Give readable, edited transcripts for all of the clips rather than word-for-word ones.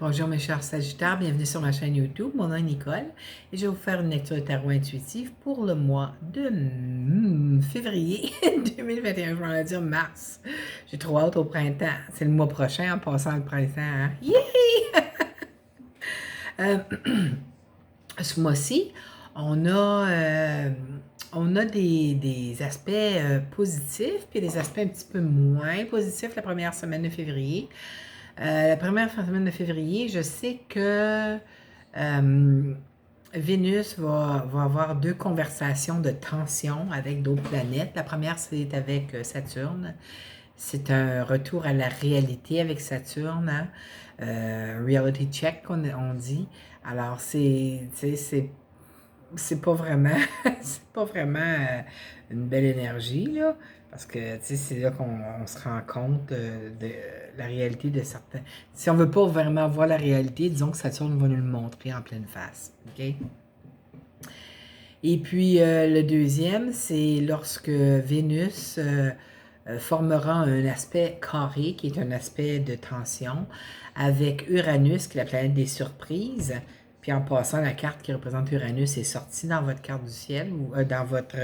Bonjour mes chers Sagittaires, bienvenue sur ma chaîne YouTube. Mon nom est Nicole et je vais vous faire une lecture de tarot intuitive pour le mois de février 2021. Je vais dire mars. J'ai trop hâte au printemps. C'est le mois prochain en passant le printemps. Hein? Yeah! Euh, ce mois-ci, on a, euh, on a des aspects positifs puis des aspects un petit peu moins positifs la première semaine de février. La première semaine de février, je sais que Vénus va avoir deux conversations de tension avec d'autres planètes. La première, c'est avec Saturne. C'est un retour à la réalité avec Saturne, hein? Reality check, on dit. Alors, c'est pas vraiment, c'est pas vraiment une belle énergie, là, parce que, tu sais, c'est là qu'on se rend compte de la réalité de certains. Si on veut pas vraiment voir la réalité, disons que Saturne va nous le montrer en pleine face, OK? Et puis, le deuxième, c'est lorsque Vénus formera un aspect carré, qui est un aspect de tension, avec Uranus, qui est la planète des surprises. Puis en passant, la carte qui représente Uranus est sortie dans votre carte du ciel, ou dans votre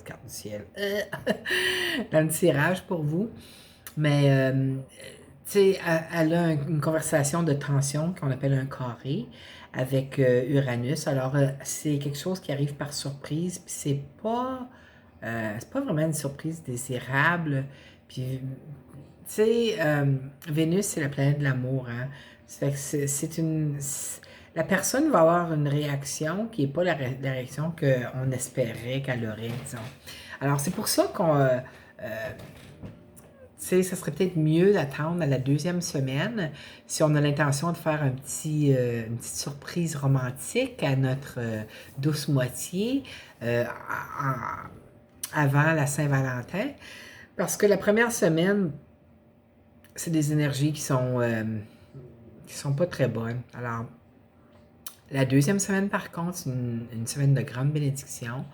carte du ciel, dans le tirage pour vous. Mais, tu sais, elle a une conversation de tension qu'on appelle un carré avec Uranus. Alors, c'est quelque chose qui arrive par surprise, puis c'est pas vraiment une surprise désirable. Puis, tu sais, Vénus, c'est la planète de l'amour, hein. Ça fait que la personne va avoir une réaction qui n'est pas la réaction qu'on espérait qu'elle aurait, disons. Alors, c'est pour ça tu sais, ça serait peut-être mieux d'attendre à la deuxième semaine si on a l'intention de faire une petite surprise romantique à notre douce moitié avant la Saint-Valentin. Parce que la première semaine, c'est des énergies qui sont pas très bonnes. Alors, la deuxième semaine, par contre, c'est une semaine de grande bénédiction.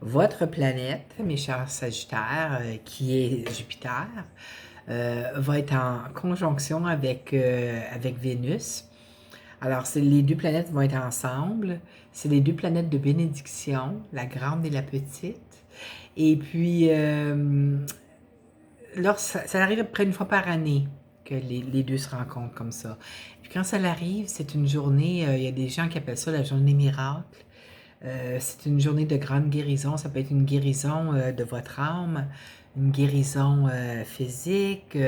Votre planète, mes chers Sagittaires, qui est Jupiter, va être en conjonction avec Vénus. Alors, les deux planètes vont être ensemble. C'est les deux planètes de bénédiction, la grande et la petite. Et puis, ça arrive à peu près une fois par année que les deux se rencontrent comme ça. Puis quand ça arrive, c'est une journée, il y a des gens qui appellent ça la journée miracle. C'est une journée de grande guérison. Ça peut être une guérison de votre âme, une guérison physique.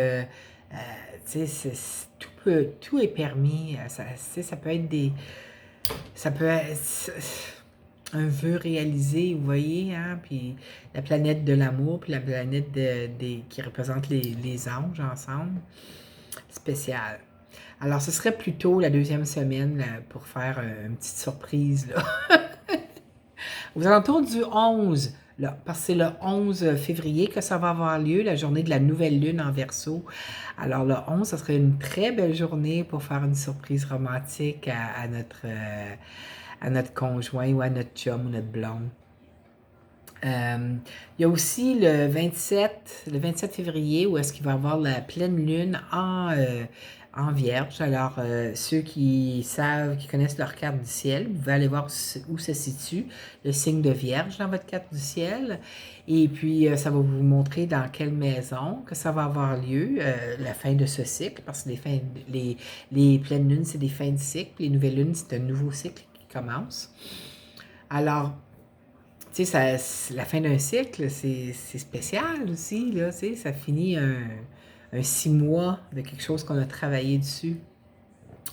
Tout est permis. Ça peut être ça peut être un vœu réalisé, vous voyez, hein? Puis la planète de l'amour, puis la planète qui représente les anges ensemble. Spécial. Alors, ce serait plutôt la deuxième semaine là, pour faire une petite surprise, là. Aux alentours du 11, là, parce que c'est le 11 février que ça va avoir lieu, la journée de la nouvelle lune en Verseau. Alors le 11, ça serait une très belle journée pour faire une surprise romantique à notre conjoint ou à notre chum ou notre blonde. Il y a aussi le 27 février où est-ce qu'il va y avoir la pleine lune en Vierge. Alors, ceux qui connaissent leur carte du ciel, vous pouvez aller voir où se situe le signe de Vierge dans votre carte du ciel. Et puis, ça va vous montrer dans quelle maison que ça va avoir lieu, la fin de ce cycle, parce que les pleines lunes, c'est des fins de cycle. Les nouvelles lunes, c'est un nouveau cycle qui commence. Alors, tu sais, la fin d'un cycle, c'est spécial aussi, là, tu sais, ça finit un 6 mois de quelque chose qu'on a travaillé dessus.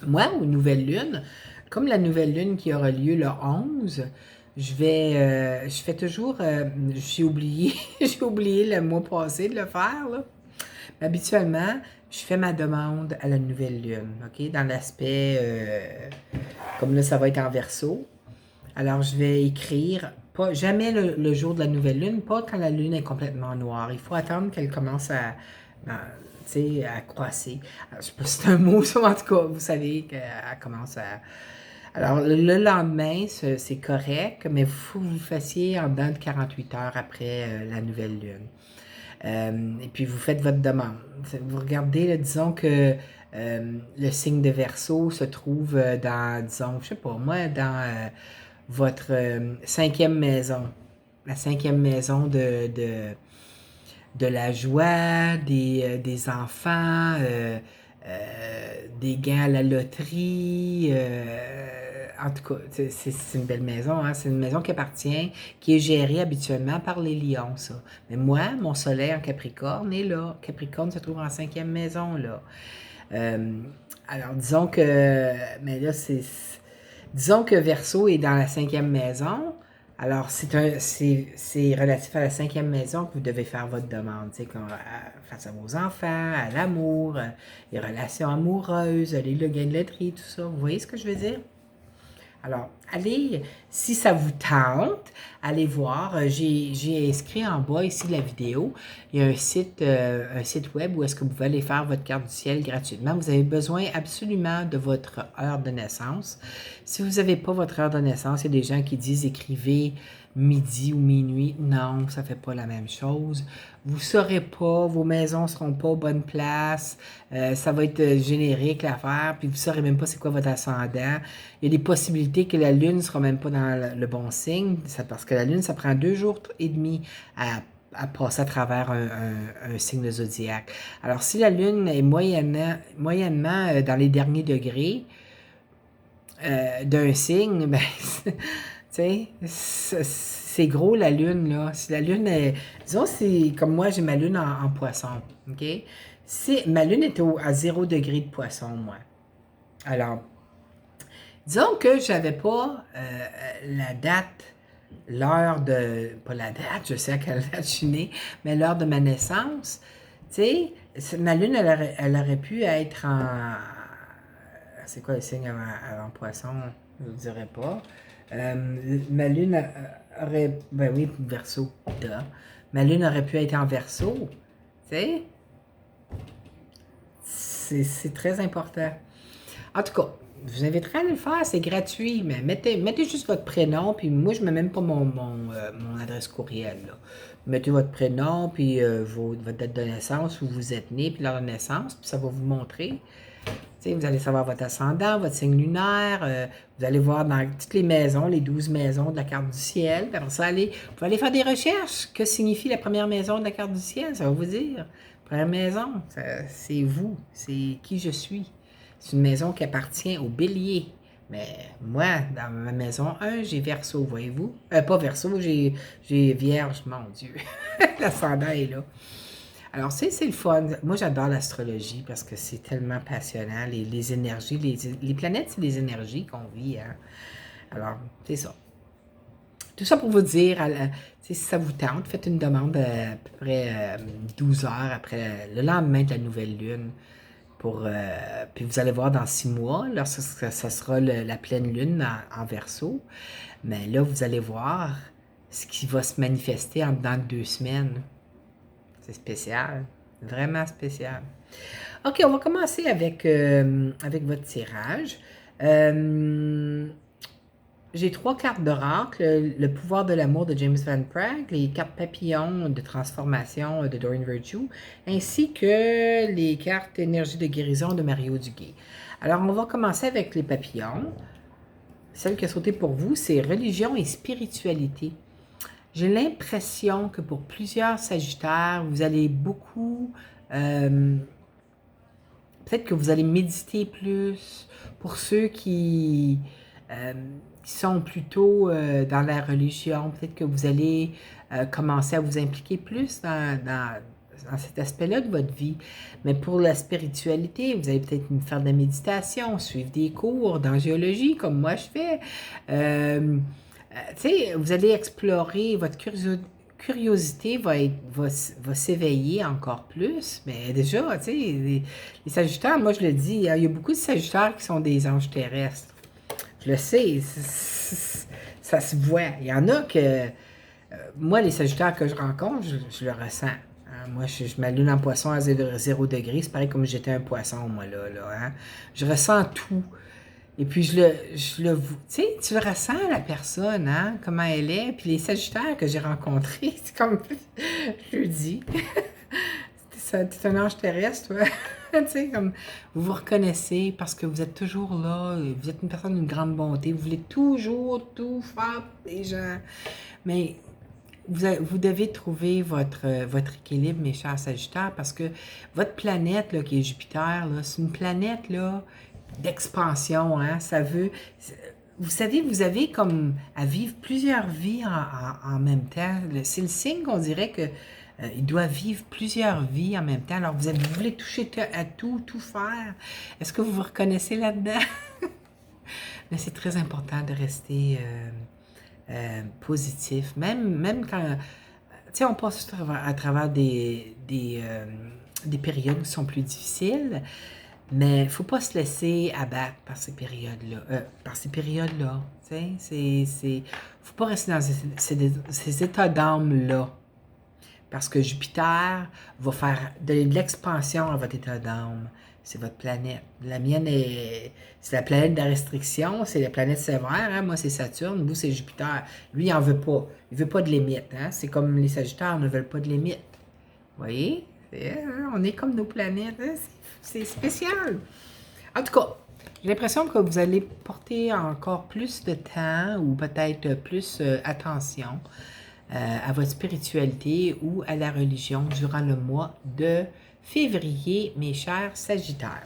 Moi, aux nouvelles lunes, comme la nouvelle lune qui aura lieu le 11, je fais toujours, j'ai oublié, j'ai oublié le mois passé de le faire, là. Mais habituellement, je fais ma demande à la nouvelle lune, OK, dans l'aspect, comme là, ça va être en Verseau. Alors, je vais écrire, pas jamais le jour de la nouvelle lune, pas quand la lune est complètement noire. Il faut attendre qu'elle commence à croisser. Alors, je sais pas si c'est un mot, ça, mais en tout cas, vous savez qu'elle commence à... Alors, le lendemain, c'est correct, mais il faut que vous le fassiez en dedans de 48 heures après la nouvelle lune. Et puis, vous faites votre demande. Vous regardez, là, disons que le signe de Verseau se trouve dans, disons, je sais pas moi, dans votre cinquième maison. La cinquième maison de la joie, des enfants, des gains à la loterie. En tout cas, c'est une belle maison. Hein? C'est une maison qui est gérée habituellement par les lions, ça. Mais moi, mon soleil en Capricorne est là. Capricorne se trouve en cinquième maison, là. Euh, alors, disons que, mais là, disons que Verseau est dans la cinquième maison. Alors, c'est relatif à la cinquième maison que vous devez faire votre demande, tu sais, face à vos enfants, à l'amour, les relations amoureuses, le gain de loterie, tout ça. Vous voyez ce que je veux dire? Alors, allez, si ça vous tente, allez voir. J'ai inscrit en bas ici de la vidéo. Il y a un site web où est-ce que vous pouvez aller faire votre carte du ciel gratuitement. Vous avez besoin absolument de votre heure de naissance. Si vous n'avez pas votre heure de naissance, il y a des gens qui disent écrivez midi ou minuit. Non, ça ne fait pas la même chose. Vous ne saurez pas, vos maisons ne seront pas aux bonnes places. Ça va être générique l'affaire, puis vous ne saurez même pas c'est quoi votre ascendant. Il y a des possibilités que la Lune ne sera même pas dans le bon signe, parce que la Lune, ça prend 2 jours et demi à passer à travers un signe de zodiaque. Alors, si la Lune est moyennement dans les derniers degrés d'un signe, ben, tu sais, c'est gros la Lune, là. Si la Lune est... Disons, c'est comme moi, j'ai ma Lune en poisson, OK? Ma Lune est à 0 degré de poisson, moi. Alors, disons que je n'avais pas la date, l'heure de... Pas la date, je sais à quelle date je suis née, mais l'heure de ma naissance. Tu sais, ma Lune, elle aurait pu être en... C'est quoi le signe avant poisson? Je ne dirais pas. Ma Lune aurait... Ben oui, Verseau. Ma Lune aurait pu être en Verseau. Tu sais? C'est très important. En tout cas, je vous inviterai à aller le faire, c'est gratuit, mais mettez juste votre prénom, puis moi, je ne mets même pas mon adresse courriel. Là. Mettez votre prénom, puis votre date de naissance, où vous êtes né, puis l'heure de naissance, puis ça va vous montrer. T'sais, vous allez savoir votre ascendant, votre signe lunaire, vous allez voir dans toutes les maisons, les 12 maisons de la carte du ciel. Puis après ça, vous pouvez aller faire des recherches. Que signifie la première maison de la carte du ciel? Ça va vous dire. Première maison, c'est vous, c'est qui je suis. C'est une maison qui appartient au bélier. Mais moi, dans ma maison 1, j'ai Verseau, voyez-vous? Pas Verseau, j'ai Vierge, mon Dieu. L'ascendant est là. Alors, c'est le fun. Moi, j'adore l'astrologie parce que c'est tellement passionnant. Les énergies, les planètes, c'est des énergies qu'on vit. Hein? Alors, c'est ça. Tout ça pour vous dire, si ça vous tente, faites une demande à peu près 12 heures après le lendemain de la nouvelle lune. Puis vous allez voir dans 6 mois, lorsque ça sera la pleine lune en Verseau. Mais là, vous allez voir ce qui va se manifester dans 2 semaines. C'est spécial, vraiment spécial. OK, on va commencer avec votre tirage. J'ai 3 cartes d'oracle, le pouvoir de l'amour de James Van Praagh, les cartes papillons de transformation de Doreen Virtue, ainsi que les cartes énergie de guérison de Mario Duguay. Alors, on va commencer avec les papillons. Celle qui a sauté pour vous, c'est religion et spiritualité. J'ai l'impression que pour plusieurs Sagittaires, vous allez beaucoup... peut-être que vous allez méditer plus. Pour ceux qui sont plutôt dans la religion, peut-être que vous allez commencer à vous impliquer plus dans cet aspect-là de votre vie. Mais pour la spiritualité, vous allez peut-être faire de la méditation, suivre des cours d'angiologie, comme moi je fais. Tu sais, vous allez explorer, votre curiosité va s'éveiller encore plus. Mais déjà, tu sais, les Sagittaires, moi je le dis, il y a beaucoup de Sagittaires qui sont des anges terrestres. Je le sais, ça se voit. Il y en a que, moi, les Sagittaires que je rencontre, je le ressens. Hein. Moi, je m'allume en poisson à 0 degré, c'est pareil comme j'étais un poisson, moi, là. Hein. Je ressens tout. Et puis, tu sais, tu ressens la personne, hein, comment elle est. Puis les Sagittaires que j'ai rencontrés, c'est comme, je le dis, t'es un ange terrestre, toi. Tu sais, comme vous vous reconnaissez parce que vous êtes toujours là, vous êtes une personne d'une grande bonté, vous voulez toujours tout faire pour les gens. Mais vous devez trouver votre équilibre, mes chers Sagittaires, parce que votre planète, là, qui est Jupiter, là, c'est une planète là, d'expansion. Hein? Vous savez, vous avez comme à vivre plusieurs vies en même temps. C'est le signe qu'on dirait que il doit vivre plusieurs vies en même temps. Alors, vous voulez toucher à tout, tout faire. Est-ce que vous vous reconnaissez là-dedans? Mais c'est très important de rester positif. Même quand, tu sais, on passe à travers des périodes qui sont plus difficiles, mais il ne faut pas se laisser abattre par ces périodes-là. Tu sais, faut pas rester dans ces états d'âme-là. Parce que Jupiter va faire de l'expansion à votre état d'âme. C'est votre planète. La mienne, c'est la planète de la restriction, c'est la planète sévère. Hein? Moi, c'est Saturne, vous, c'est Jupiter. Lui, il n'en veut pas. Il ne veut pas de limite. Hein? C'est comme les Sagittaires ne veulent pas de limite. Vous voyez? On est comme nos planètes. Hein? C'est spécial. En tout cas, j'ai l'impression que vous allez porter encore plus de temps ou peut-être plus attention à votre spiritualité ou à la religion durant le mois de février, mes chers Sagittaires.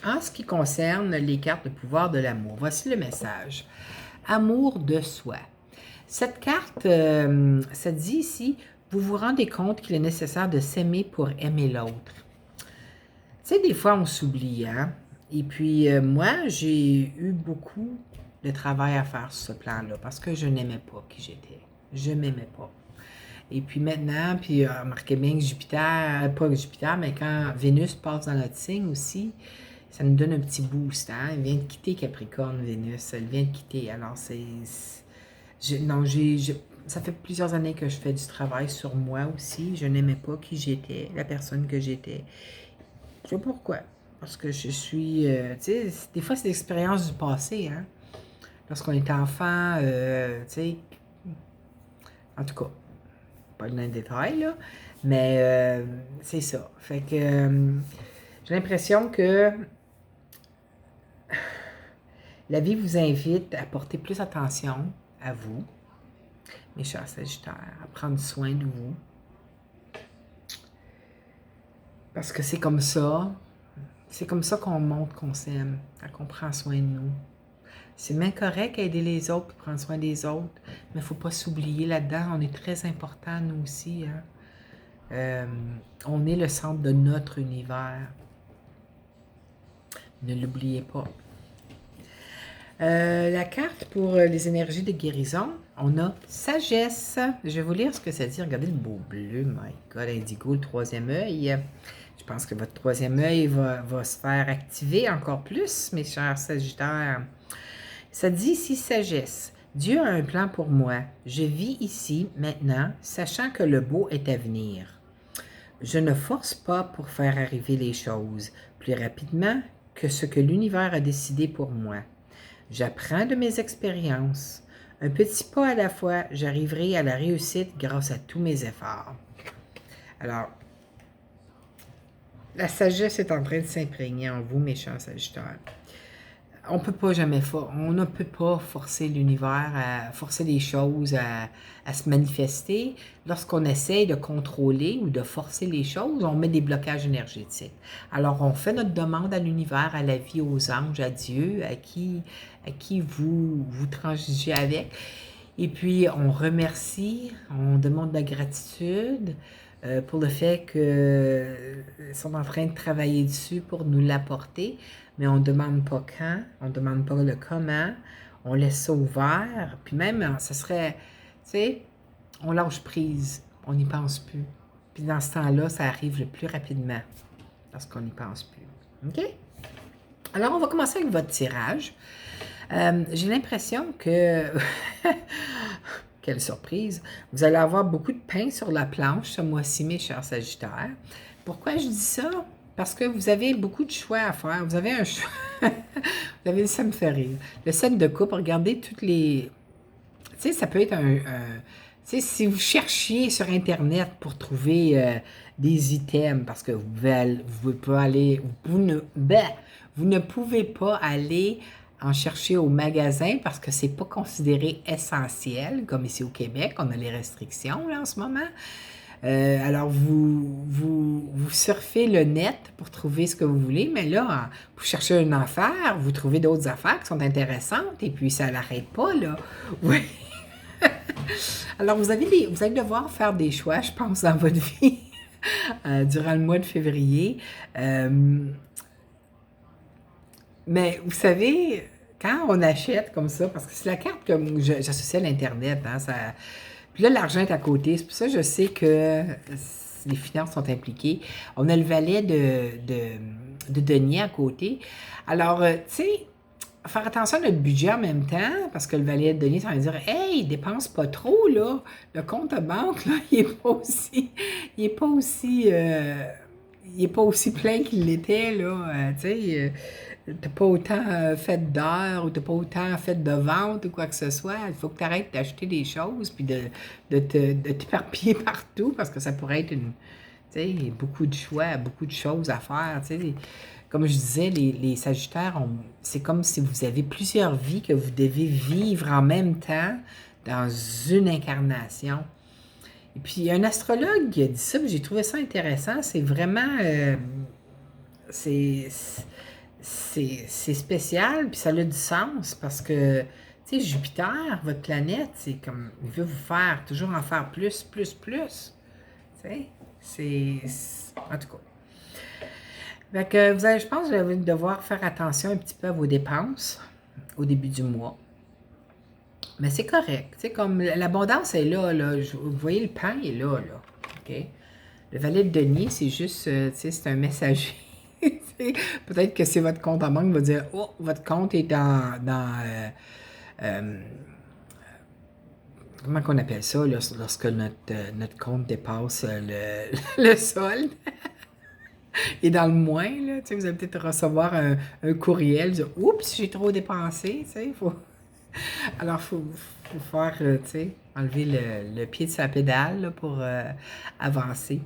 En ce qui concerne les cartes de pouvoir de l'amour, voici le message. Amour de soi. Cette carte, ça dit ici, vous vous rendez compte qu'il est nécessaire de s'aimer pour aimer l'autre. Tu sais, des fois, on s'oublie, hein? Et puis, moi, j'ai eu beaucoup de travail à faire sur ce plan-là parce que je n'aimais pas qui j'étais. Je ne m'aimais pas. Et puis maintenant, puis remarquez bien que Jupiter, pas Jupiter, mais quand Vénus passe dans notre signe aussi, ça nous donne un petit boost. Hein? Elle vient de quitter Capricorne, Vénus. Elle vient de quitter. Alors, ça fait plusieurs années que je fais du travail sur moi aussi. Je n'aimais pas qui j'étais, la personne que j'étais. Je sais pas pourquoi. Parce que je suis... tu sais, des fois, c'est l'expérience du passé. Hein? Lorsqu'on était enfant, tu sais... En tout cas, pas dans les détails, là. Mais c'est ça. Fait que j'ai l'impression que la vie vous invite à porter plus attention à vous, mes chers Sagittaires, à prendre soin de vous. Parce que c'est comme ça. C'est comme ça qu'on montre qu'on s'aime, qu'on prend soin de nous. C'est même correct aider les autres et prendre soin des autres, mais il ne faut pas s'oublier là-dedans. On est très important, nous aussi. Hein? On est le centre de notre univers. Ne l'oubliez pas. La carte pour les énergies de guérison, on a sagesse. Je vais vous lire ce que ça dit. Regardez le beau bleu, my God, indigo, le troisième œil. Je pense que votre troisième œil va se faire activer encore plus, mes chers Sagittaires. Ça dit ici sagesse. Dieu a un plan pour moi. Je vis ici, maintenant, sachant que le beau est à venir. Je ne force pas pour faire arriver les choses plus rapidement que ce que l'univers a décidé pour moi. J'apprends de mes expériences. Un petit pas à la fois, j'arriverai à la réussite grâce à tous mes efforts. Alors, la sagesse est en train de s'imprégner en vous, mes chers Sagittaires. On ne peut pas forcer l'univers, forcer les choses à se manifester. Lorsqu'on essaye de contrôler ou de forcer les choses, on met des blocages énergétiques. Alors, on fait notre demande à l'univers, à la vie, aux anges, à Dieu, à qui vous transigez avec. Et puis, on remercie, on demande de la gratitude pour le fait qu'ils sont en train de travailler dessus pour nous l'apporter. Mais on ne demande pas quand, on ne demande pas le comment, on laisse ça ouvert. Puis même, ce serait, tu sais, on lâche prise, on n'y pense plus. Puis dans ce temps-là, ça arrive le plus rapidement, lorsqu'on n'y pense plus. OK? Alors, on va commencer avec votre tirage. J'ai l'impression que, quelle surprise, vous allez avoir beaucoup de pain sur la planche ce mois-ci, mes chers Sagittaires. Pourquoi je dis ça? Parce que vous avez beaucoup de choix à faire. Vous avez un choix. Ça me fait rire. Le set de coupe, regardez toutes les... Tu sais, ça peut être Tu sais, si vous cherchiez sur Internet pour trouver des items, parce que vous pouvez pas aller, vous ne pouvez pas aller en chercher au magasin parce que c'est pas considéré essentiel, comme ici au Québec, on a les restrictions là, en ce moment. Alors, vous surfez le net pour trouver ce que vous voulez, mais là, vous cherchez une affaire, vous trouvez d'autres affaires qui sont intéressantes, et puis ça n'arrête pas, là. Oui. Alors, vous allez devoir faire des choix, je pense, dans votre vie durant le mois de février. Mais vous savez, quand on achète comme ça, parce que c'est la carte que j'associe à l'Internet, hein, puis là, l'argent est à côté. C'est pour ça que je sais que les finances sont impliquées. On a le valet de denier à côté. Alors, tu sais, faire attention à notre budget en même temps, parce que le valet de denier, ça veut dire, hey, dépense pas trop, là. Le compte à banque, là, il est pas aussi, il est pas aussi plein qu'il l'était, là. Tu sais, t'as pas autant fait d'heures ou t'as pas autant fait de ventes ou quoi que ce soit. Il faut que tu arrêtes d'acheter des choses puis de t'éparpiller partout parce que ça pourrait être tu sais, beaucoup de choix, beaucoup de choses à faire. Tu sais. Comme je disais, les Sagittaires, c'est comme si vous avez plusieurs vies que vous devez vivre en même temps dans une incarnation. Et puis, il y a un astrologue qui a dit ça, puis j'ai trouvé ça intéressant. C'est vraiment... c'est spécial, puis ça a du sens parce que, tu sais, Jupiter, votre planète, c'est comme, il veut vous faire, toujours en faire plus, plus, plus. Tu sais, en tout cas. Fait que je pense que vous allez devoir faire attention un petit peu à vos dépenses au début du mois. Mais c'est correct. Tu sais, comme l'abondance est là, là. Vous voyez, le pain est là, là. OK? Le valet de denier, c'est juste, tu sais, c'est un messager. Peut-être que c'est votre compte en banque qui va dire, oh, votre compte est comment qu'on appelle ça, là, lorsque notre compte dépasse le solde. Et dans le moins, là, tu sais, vous allez peut-être recevoir un courriel, dire, oups, j'ai trop dépensé, tu sais, Alors, faut faire, tu sais, enlever le pied de sa pédale là, pour avancer.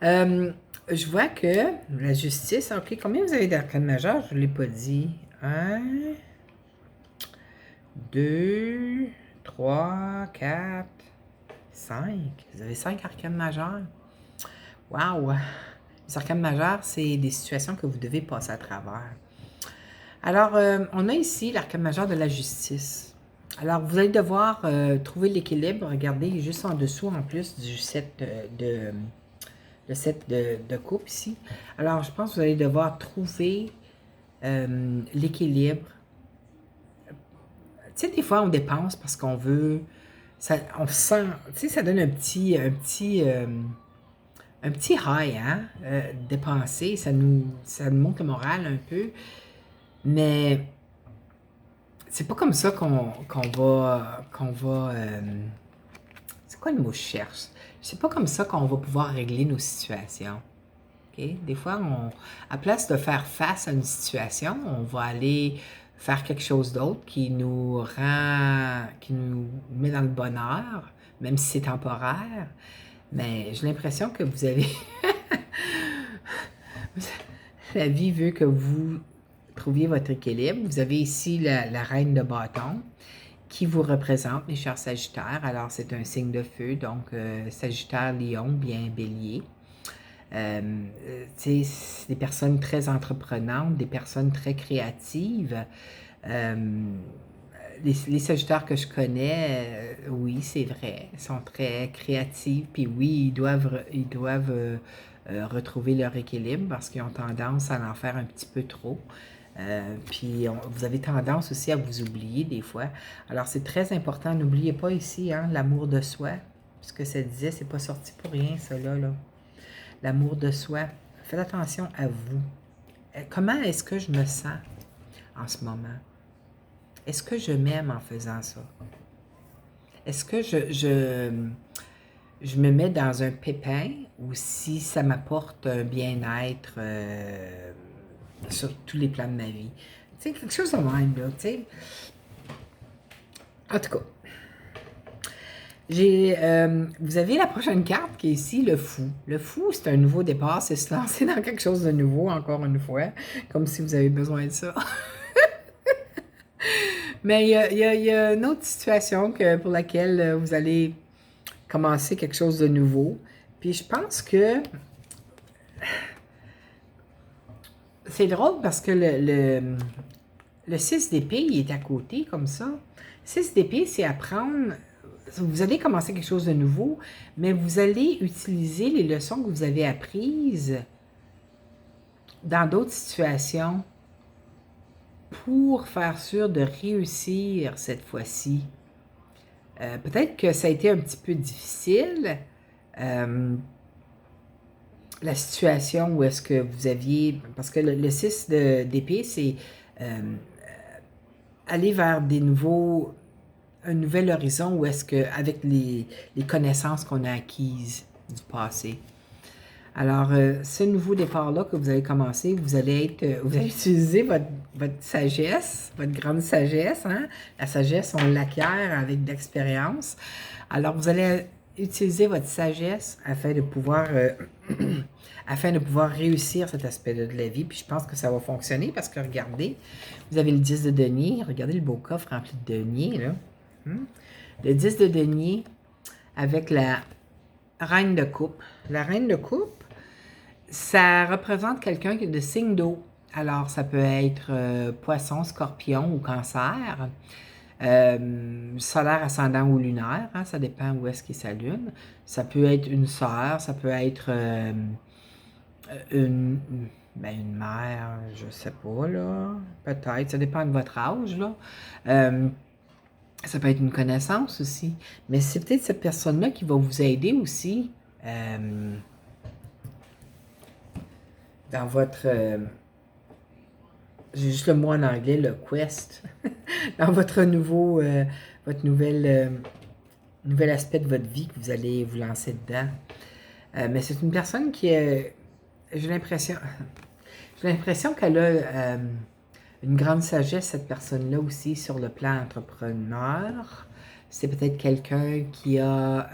Je vois que la justice, ok, combien vous avez d'arcane majeur? Je ne l'ai pas dit. 1, 2, 3, 4, 5. Vous avez 5 arcanes majeures. Wow! Les arcanes majeures, c'est des situations que vous devez passer à travers. Alors, on a ici l'arcane majeur de la justice. Alors, vous allez devoir trouver l'équilibre. Regardez, juste en dessous, en plus du 7 le 7 de coupe ici. Alors, je pense que vous allez devoir trouver l'équilibre. Tu sais, des fois, on dépense parce qu'on veut... on sent... Tu sais, ça donne un petit high, hein? Dépenser, ça nous monte le moral un peu. Mais c'est pas comme ça qu'on va... c'est quoi le mot que je cherche? C'est pas comme ça qu'on va pouvoir régler nos situations. Okay? Des fois, à place de faire face à une situation, on va aller faire quelque chose d'autre qui nous met dans le bonheur, même si c'est temporaire. Mais j'ai l'impression que vous avez... La vie veut que vous trouviez votre équilibre. Vous avez ici la reine de bâton qui vous représente, mes chers Sagittaires. Alors, c'est un signe de feu, donc Sagittaire, Lion, bien Bélier. C'est des personnes très entreprenantes, des personnes très créatives. Les Sagittaires que je connais, oui, c'est vrai, sont très créatifs, puis oui, ils doivent retrouver leur équilibre parce qu'ils ont tendance à en faire un petit peu trop. Puis vous avez tendance aussi à vous oublier des fois. Alors c'est très important, n'oubliez pas ici, hein, l'amour de soi, puisque ça disait, c'est pas sorti pour rien, ça là. L'amour de soi. Faites attention à vous. Comment est-ce que je me sens en ce moment? Est-ce que je m'aime en faisant ça? Est-ce que je me mets dans un pépin ou si ça m'apporte un bien-être sur tous les plans de ma vie? Tu sais, quelque chose de même, là, tu sais. En tout cas. Vous avez la prochaine carte qui est ici, le fou. Le fou, c'est un nouveau départ, c'est se lancer dans quelque chose de nouveau, encore une fois, comme si vous avez besoin de ça. Mais il y a une autre situation pour laquelle vous allez commencer quelque chose de nouveau. Puis je pense que c'est drôle parce que le 6 d'épée, il est à côté comme ça. 6 d'épée, c'est apprendre. Vous allez commencer quelque chose de nouveau, mais vous allez utiliser les leçons que vous avez apprises dans d'autres situations pour faire sûr de réussir cette fois-ci. Peut-être que ça a été un petit peu difficile, la situation où est-ce que vous aviez... Parce que le 6 d'épée, c'est aller vers un nouvel horizon où est-ce que, avec les connaissances qu'on a acquises du passé. Alors, ce nouveau départ-là que vous allez commencer, vous allez utiliser votre sagesse, votre grande sagesse, hein? La sagesse, on l'acquiert avec de l'expérience. Alors, vous allez utiliser votre sagesse afin de pouvoir, réussir cet aspect-là de la vie. Puis je pense que ça va fonctionner parce que regardez, vous avez le 10 de denier. Regardez le beau coffre rempli de denier, là. Le 10 de denier avec la reine de coupe. La reine de coupe, ça représente quelqu'un qui est de signe d'eau. Alors, ça peut être poisson, scorpion ou cancer. Solaire, ascendant ou lunaire, hein, ça dépend où est-ce qu'il est sa lune. Ça peut être une sœur, ça peut être une mère, je sais pas, là. Peut-être, ça dépend de votre âge, là. Ça peut être une connaissance aussi. Mais c'est peut-être cette personne-là qui va vous aider aussi dans votre... j'ai juste le mot en anglais, le quest. Dans votre nouvel aspect de votre vie que vous allez vous lancer dedans. Mais c'est une personne qui est... J'ai l'impression qu'elle a une grande sagesse, cette personne-là aussi, sur le plan entrepreneur. C'est peut-être quelqu'un qui a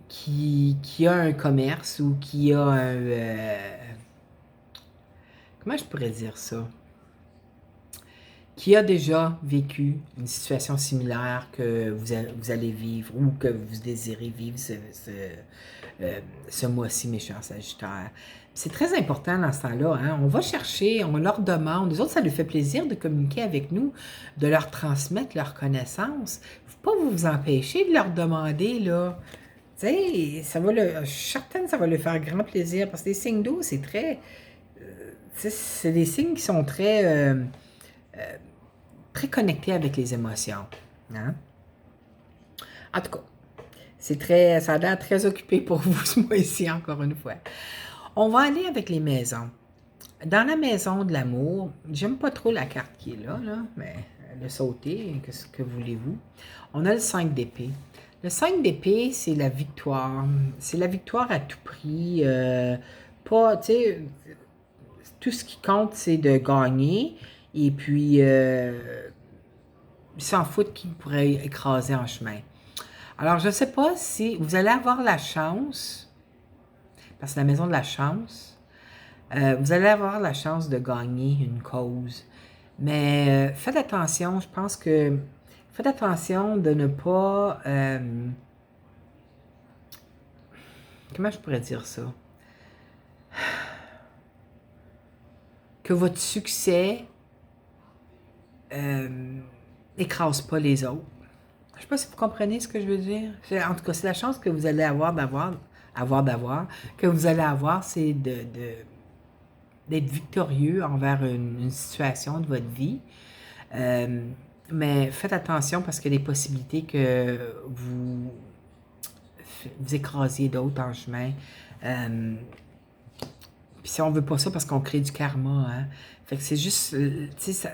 qui a un commerce ou qui a un... comment je pourrais dire ça? Qui a déjà vécu une situation similaire que vous allez vivre ou que vous désirez vivre ce mois-ci, mes chers Sagittaires. C'est très important dans ce temps-là. Hein? On va chercher, on leur demande. Les autres, ça leur fait plaisir de communiquer avec nous, de leur transmettre leurs connaissances. Il ne faut pas vous empêcher de leur demander, là. Tu sais, je suis certaine que ça va leur faire grand plaisir parce que les signes d'eau, c'est très... c'est des signes qui sont très connectés avec les émotions. Hein? En tout cas, ça a l'air très occupé pour vous ce mois-ci, encore une fois. On va aller avec les maisons. Dans la maison de l'amour, j'aime pas trop la carte qui est là, mais le sauter, que voulez-vous? On a le 5 d'épée. Le 5 d'épée, c'est la victoire. C'est la victoire à tout prix. Pas, tu sais, tout ce qui compte, c'est de gagner. Et puis, ils s'en foutent qui pourrait écraser en chemin. Alors, je ne sais pas si vous allez avoir la chance, parce que la maison de la chance, vous allez avoir la chance de gagner une cause. Mais faites attention, je pense que faites attention de ne pas... comment je pourrais dire ça? Que votre succès n'écrase pas les autres. Je ne sais pas si vous comprenez ce que je veux dire. En tout cas, c'est la chance que vous allez avoir que vous allez avoir, c'est d'être victorieux envers une situation de votre vie. Mais faites attention parce qu'il y a des possibilités que vous écrasiez d'autres en chemin. Puis si on veut pas ça parce qu'on crée du karma, hein. Fait que c'est juste, tu sais,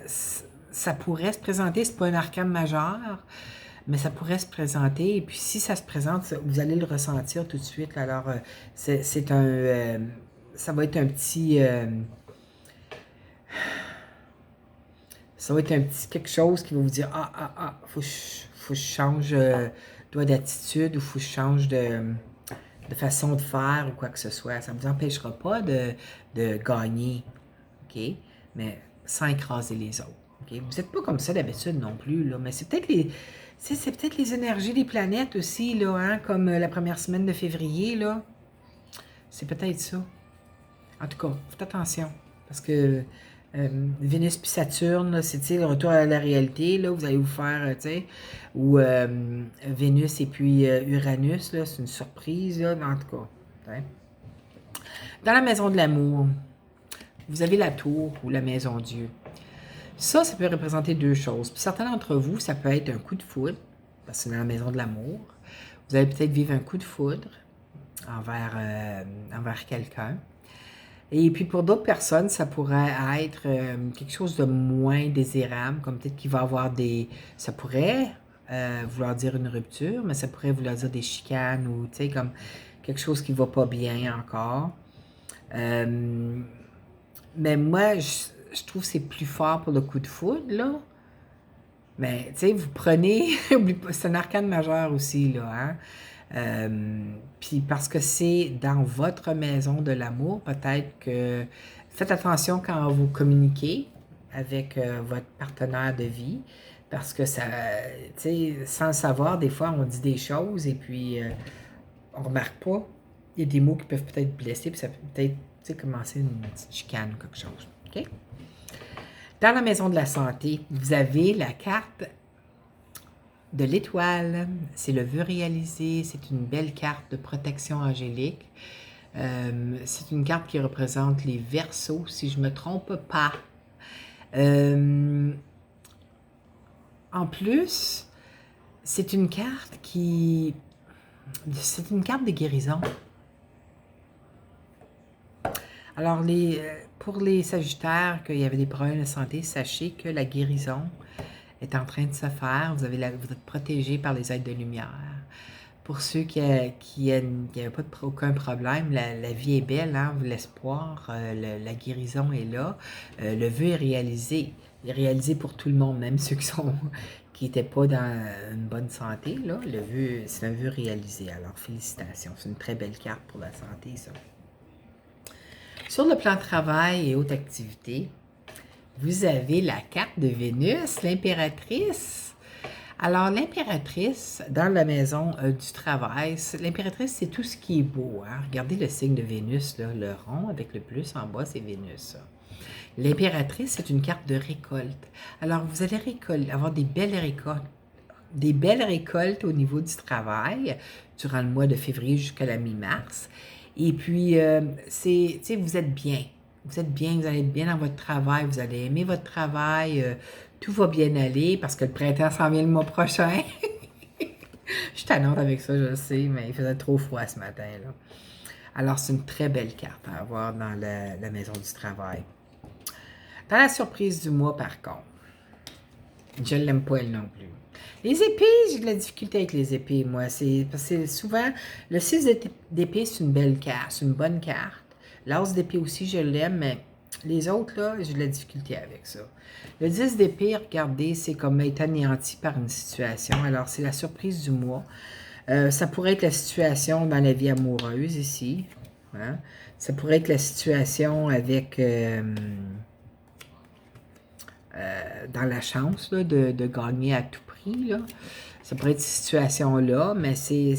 ça pourrait se présenter, c'est pas un arcane majeur, mais ça pourrait se présenter. Et puis si ça se présente, vous allez le ressentir tout de suite. Alors, ça va être un petit... Ça va être un petit quelque chose qui va vous dire, faut que je change d'attitude ou faut que je change de façon de faire ou quoi que ce soit. Ça ne vous empêchera pas de gagner, OK? Mais sans écraser les autres. Okay? Vous n'êtes pas comme ça d'habitude non plus, là, mais c'est peut-être les énergies des planètes aussi, là, hein, comme la première semaine de février, là. C'est peut-être ça. En tout cas, faites attention, parce que Vénus puis Saturne, c'est le retour à la réalité, là, vous allez vous faire, tu sais, ou Vénus et puis Uranus, là, c'est une surprise, là, en tout cas. T'sais. Dans la maison de l'amour, vous avez la tour ou la maison Dieu. Ça peut représenter deux choses. Puis certains d'entre vous, ça peut être un coup de foudre, parce que c'est dans la maison de l'amour. Vous allez peut-être vivre un coup de foudre envers quelqu'un. Et puis pour d'autres personnes, ça pourrait être quelque chose de moins désirable, comme peut-être qu'il va avoir des... Ça pourrait vouloir dire une rupture, mais ça pourrait vouloir dire des chicanes ou, tu sais, comme quelque chose qui ne va pas bien encore. Mais moi, je trouve que c'est plus fort pour le coup de foudre, là. Mais, tu sais, vous prenez... c'est un arcane majeur aussi, là, hein. Puis parce que c'est dans votre maison de l'amour, peut-être que faites attention quand vous communiquez avec votre partenaire de vie, parce que ça, tu sais, sans le savoir, des fois on dit des choses et puis on remarque pas. Il y a des mots qui peuvent peut-être blesser, puis ça peut peut-être, tu sais, commencer une petite chicane ou quelque chose. OK? Dans la maison de la santé, vous avez la carte de l'étoile, c'est le vœu réalisé, c'est une belle carte de protection angélique. C'est une carte qui représente les Verseaux, si je ne me trompe pas. En plus, c'est une carte c'est une carte de guérison. Alors, pour les Sagittaires, qu'il y avait des problèmes de santé, sachez que la guérison est en train de se faire. Vous êtes protégé par les aides de lumière. Pour ceux qui n'avaient pas aucun problème, la vie est belle, hein, l'espoir, la guérison est là. Le vœu est réalisé. Il est réalisé pour tout le monde, même ceux qui n'étaient pas dans une bonne santé. Là. C'est un vœu réalisé. Alors, félicitations. C'est une très belle carte pour la santé, ça. Sur le plan de travail et haute activité, vous avez la carte de Vénus, l'impératrice. Alors, l'impératrice, dans la maison du travail, l'impératrice, c'est tout ce qui est beau. Hein? Regardez le signe de Vénus, là, le rond avec le plus en bas, c'est Vénus. L'impératrice, c'est une carte de récolte. Alors, vous allez avoir des belles récoltes au niveau du travail durant le mois de février jusqu'à la mi-mars. Et puis, tu sais, vous êtes bien. Vous êtes bien, vous allez être bien dans votre travail, vous allez aimer votre travail, tout va bien aller parce que le printemps s'en vient le mois prochain. Je suis tannante avec ça, je le sais, mais il faisait trop froid ce matin, là. Alors, c'est une très belle carte à avoir dans la maison du travail. Dans la surprise du mois, par contre, je ne l'aime pas elle non plus. Les épées, j'ai de la difficulté avec les épées, moi. Parce que souvent, le 6 d'épée, c'est une belle carte, c'est une bonne carte. L'as d'épée aussi, je l'aime, mais les autres, là, j'ai de la difficulté avec ça. Le 10 d'épée, regardez, c'est comme être anéanti par une situation. Alors, c'est la surprise du mois. Ça pourrait être la situation dans la vie amoureuse ici. Hein? Ça pourrait être la situation avec... dans la chance là, de gagner à tout prix. Là. Ça pourrait être cette situation-là, mais c'est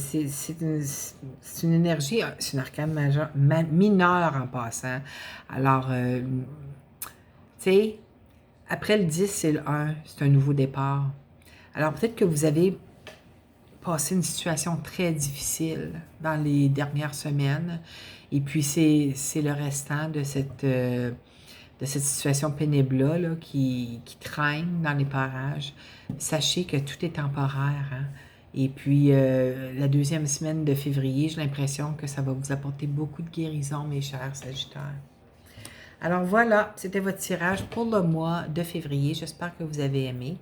une énergie, c'est une arcane mineure en passant. Alors, tu sais, après le 10, c'est le 1, c'est un nouveau départ. Alors, peut-être que vous avez passé une situation très difficile dans les dernières semaines, et puis c'est le restant de cette situation pénible-là là, qui traîne dans les parages. Sachez que tout est temporaire. Hein? Et puis, la deuxième semaine de février, j'ai l'impression que ça va vous apporter beaucoup de guérison, mes chers Sagittaires. Alors voilà, c'était votre tirage pour le mois de février. J'espère que vous avez aimé.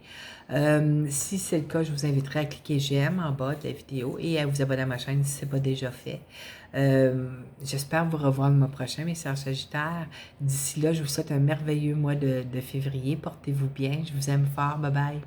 Si c'est le cas, je vous inviterai à cliquer j'aime en bas de la vidéo et à vous abonner à ma chaîne si ce n'est pas déjà fait. J'espère vous revoir le mois prochain, mes sœurs Sagittaires. D'ici là, je vous souhaite un merveilleux mois de février. Portez-vous bien. Je vous aime fort. Bye bye.